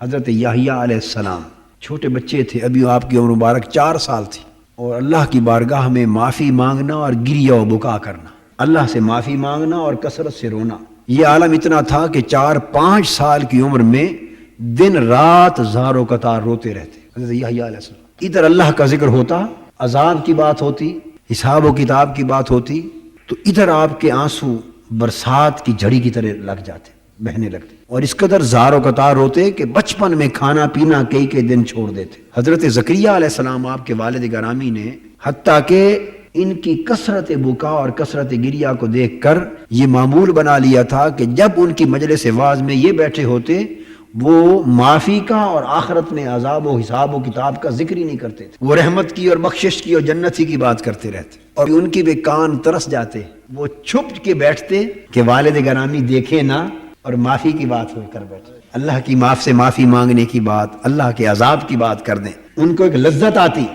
حضرت یحییٰ علیہ السلام چھوٹے بچے تھے، ابھی آپ کی عمر مبارک 4 سال تھی، اور اللہ کی بارگاہ میں معافی مانگنا اور گریہ و بکا کرنا، اللہ سے معافی مانگنا اور کثرت سے رونا، یہ عالم اتنا تھا کہ 4-5 سال کی عمر میں دن رات زار و قطار روتے رہتے حضرت یحییٰ علیہ السلام۔ ادھر اللہ کا ذکر ہوتا، عذاب کی بات ہوتی، حساب و کتاب کی بات ہوتی، تو ادھر آپ کے آنسو برسات کی جھڑی کی طرح لگ جاتے، بہنے لگتے، اور اس قدر زار و قطار ہوتے کہ بچپن میں کھانا پینا کئی دن چھوڑ دیتے۔ حضرت زکریہ علیہ السلام آپ کے والد گرامی نے حتیٰ کہ ان کی کثرت بکا اور کثرت گریہ کو دیکھ کر یہ معمول بنا لیا تھا کہ جب ان کی مجلس واعظ میں یہ بیٹھے ہوتے وہ معافی کا اور آخرت میں عذاب و حساب و کتاب کا ذکر ہی نہیں کرتے تھے، وہ رحمت کی اور بخشش کی اور جنت ہی کی بات کرتے رہتے، اور ان کی بھی کان ترس جاتے، وہ چھپ کے بیٹھتے کہ والد گرامی دیکھے نہ اور معافی کی بات ہو کر بیٹھے، اللہ کی سے معافی مانگنے کی بات، اللہ کے عذاب کی بات کر دیں، ان کو ایک لذت آتی،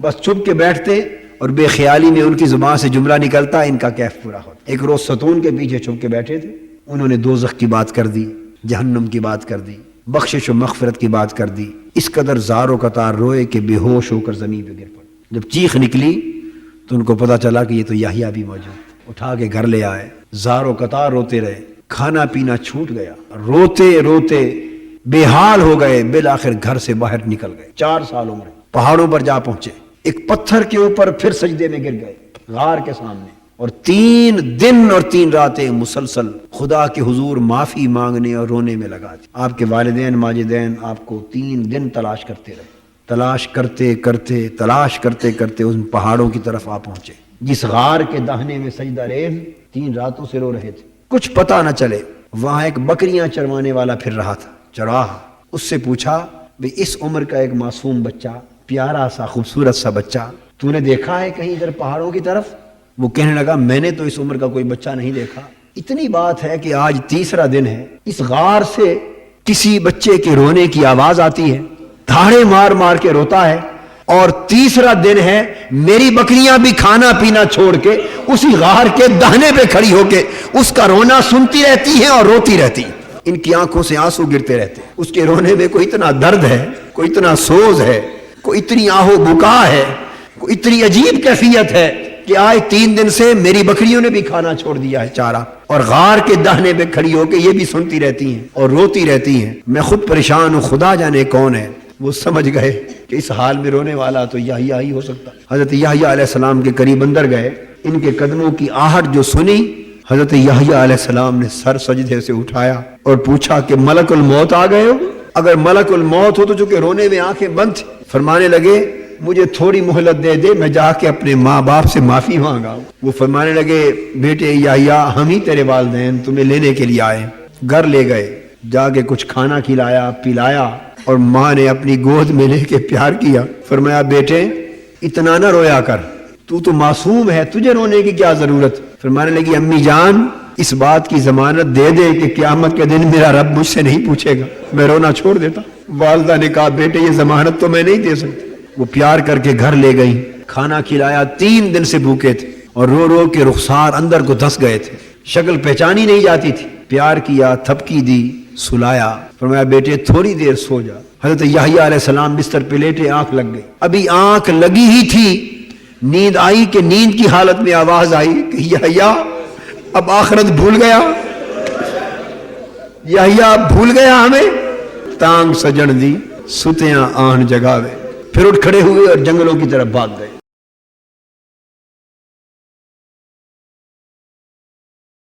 بس چھپ کے بیٹھتے اور بے خیالی میں ان کی زبان سے جملہ نکلتا، ان کا کیف پورا ہوتا۔ ایک روز ستون کے پیچھے چھپ کے بیٹھے تھے، انہوں نے دوزخ کی بات کر دی، جہنم کی بات کر دی، بخشش و مغفرت کی بات کر دی، اس قدر زار و قطار روئے کہ بے ہوش ہو کر زمین پہ گر پڑے۔ جب چیخ نکلی تو ان کو پتا چلا کہ یہ تو یحییٰ بھی موجود، اٹھا کے گھر لے آئے، زار و قطار روتے رہے، کھانا پینا چھوٹ گیا، روتے روتے بے حال ہو گئے، بالآخر گھر سے باہر نکل گئے، 4 سال عمر، پہاڑوں پر جا پہنچے، ایک پتھر کے اوپر پھر سجدے میں گر گئے غار کے سامنے، اور 3 دن اور 3 راتیں مسلسل خدا کے حضور معافی مانگنے اور رونے میں لگا دی۔ آپ کے والدین ماجدین آپ کو 3 دن تلاش کرتے رہے، تلاش کرتے کرتے ان پہاڑوں کی طرف آ پہنچے جس غار کے دہنے میں سجدہ ریز 3 راتوں سے رو رہے تھے، کچھ پتہ نہ چلے۔ وہاں ایک بکریاں چروانے والا پھر رہا تھا، چراہ، اس سے پوچھا بھی اس عمر کا ایک معصوم بچہ، پیارا سا خوبصورت سا بچہ تو نے دیکھا ہے کہیں ادھر پہاڑوں کی طرف؟ وہ کہنے لگا میں نے تو اس عمر کا کوئی بچہ نہیں دیکھا۔ اتنی بات ہے کہ آج 3را دن ہے، اس غار سے کسی بچے کے رونے کی آواز آتی ہے، دھاڑے مار مار کے روتا ہے، اور 3را دن ہے میری بکریاں بھی کھانا پینا چھوڑ کے اسی غار کے دہنے پہ کھڑی ہو کے اس کا رونا سنتی رہتی ہیں اور روتی رہتی ہیں، ان کی آنکھوں سے آنسو گرتے رہتے ہیں، اس کے رونے میں کوئی اتنا درد ہے، کوئی اتنا سوز ہے، کوئی اتنی آہو بکا ہے، کوئی اتنی عجیب کیفیت ہے کہ آج 3 دن سے میری بکریوں نے بھی کھانا چھوڑ دیا ہے چارہ، اور غار کے دہنے پہ کھڑی ہو کے یہ بھی سنتی رہتی ہیں اور روتی رہتی ہیں، میں خود پریشان ہوں، خدا جانے کون ہے۔ وہ سمجھ گئے کہ اس حال میں رونے والا تو یحییٰ ہی ہو سکتا۔ حضرت یحییٰ علیہ السلام کے قریب اندر گئے، ان کے قدموں کی آہٹ جو سنی، حضرت یحییٰ علیہ السلام نے سر سجدے سے اٹھایا اور پوچھا کہ ملک الموت آ گئے ہو؟ اگر ملک الموت ہو تو چونکہ رونے میں آنکھیں بند تھیں، فرمانے لگے مجھے تھوڑی مہلت دے دے، میں جا کے اپنے ماں باپ سے معافی مانگا۔ وہ فرمانے لگے بیٹے یحییٰ ہم ہی تیرے والدین تمہیں لینے کے لیے آئے۔ گھر لے گئے، جا کے کچھ کھانا کھلایا پلایا، اور ماں نے اپنی گود میں لے کے پیار کیا، فرمایا بیٹے اتنا نہ رویا کر، تو معصوم ہے، تجھے رونے کی کیا ضرورت؟ فرمانے لگی امی جان اس بات کی ضمانت دے دے کہ قیامت کے دن میرا رب مجھ سے نہیں پوچھے گا، میں رونا چھوڑ دیتا۔ والدہ نے کہا بیٹے یہ ضمانت تو میں نہیں دے سکتی۔ وہ پیار کر کے گھر لے گئی، کھانا کھلایا، 3 دن سے بھوکے تھے اور رو رو کے رخسار اندر کو دھس گئے تھے، شکل پہچانی نہیں جاتی تھی، پیار کیا، تھپکی دی، سلایا، فرمایا بیٹے تھوڑی دیر سو جا۔ حضرت یحییٰ علیہ السلام بستر پہ لیٹے، آنکھ لگ گئی، ابھی آنکھ لگی ہی تھی نیند آئی کہ نیند کی حالت میں آواز آئی کہ یحییٰ اب آخرت بھول گیا، یحییٰ بھول گیا ہمیں؟ تانگ سجن دی ستیاں آہن جگاوے، پھر اٹھ کھڑے ہوئے اور جنگلوں کی طرف بھاگ گئے۔